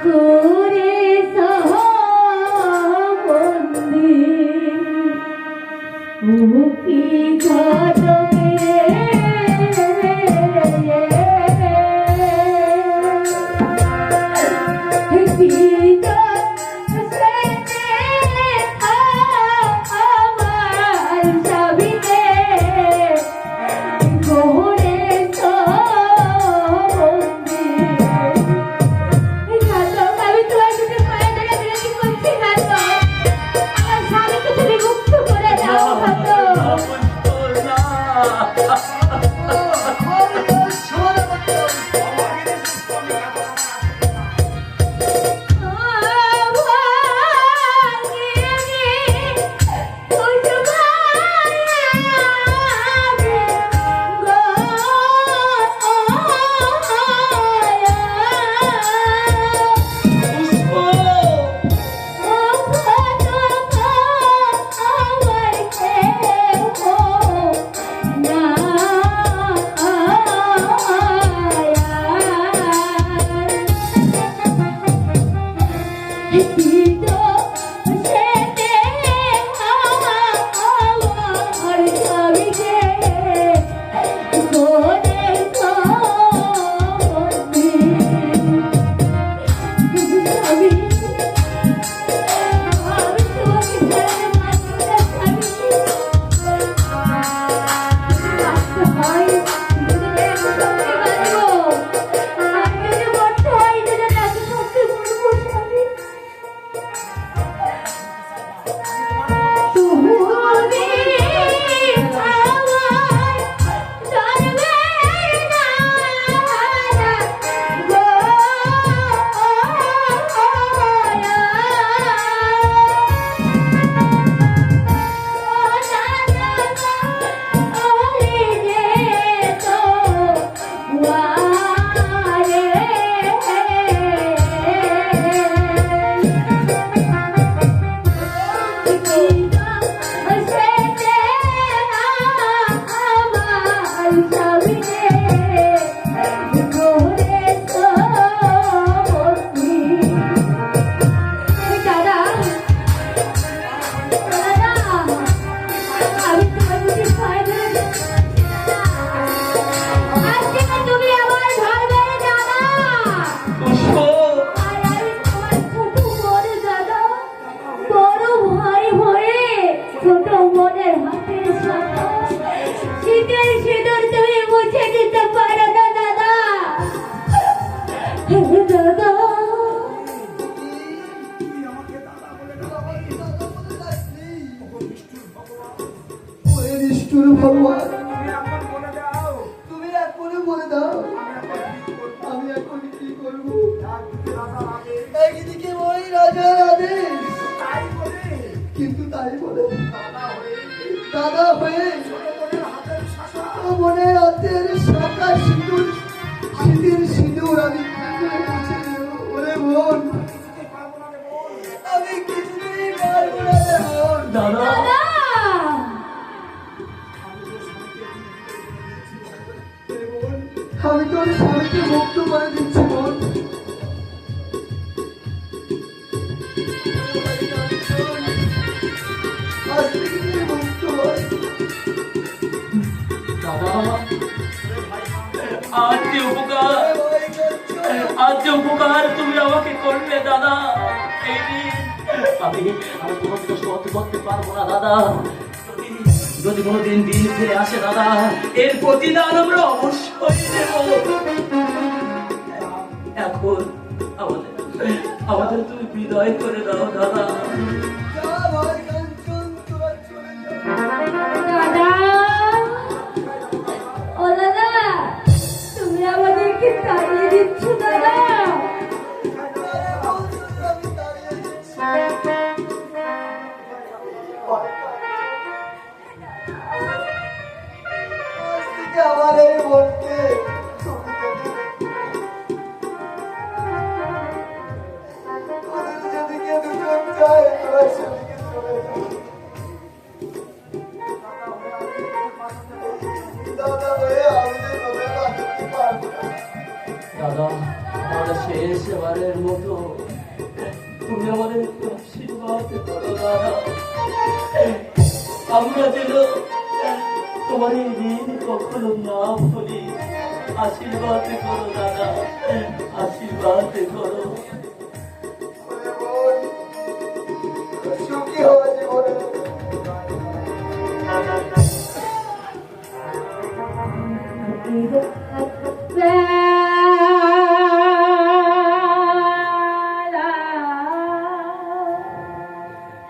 করে সহবন্দি ও কি ঘটবে ভগবান তুমি এখনই বলে দাও আমি এখন কি করবো। একদিকে ওই রাজার আদেশ কিন্তু তাই বলে দাদা হয়ে মনের হাতের শাখা সিঁদুর সিঁদুর সিঁদুর আমি ওরে বোন আমি কিছুতেই পারবো না দাদা। আমি তোর স্বামীকে মুক্ত করে দিচ্ছি বোন। আজ থেকে তুমি মুক্ত হয়। আজ যে উপকার তুমি আমাকে করলে দাদা, আমি তোমার থেকে সহ্য করতে পারবো না দাদা। যদি কোনোদিন দিন ফিরে আসে দাদা, এর প্রতিদান আমরা অবশ্যই দেব। এখন আমাদের তুমি বিদায় করে দাও দাদা। দাদা ও দাদা, তুমি আমাদেরকে তাড়িয়ে দিচ্ছ দাদা। আমার এই বোনকে যেদিকে দুজন যায় আমার শেষবারের মতো তুমি আমাদের একটু আশীর্বাদ করো দাদা। আমরা যেন তোমার এই ঋণ কখনো না ভুলি। আশীর্বাদ করো দাদা, আশীর্বাদ করো। সুখী হওয়া জীবনে এই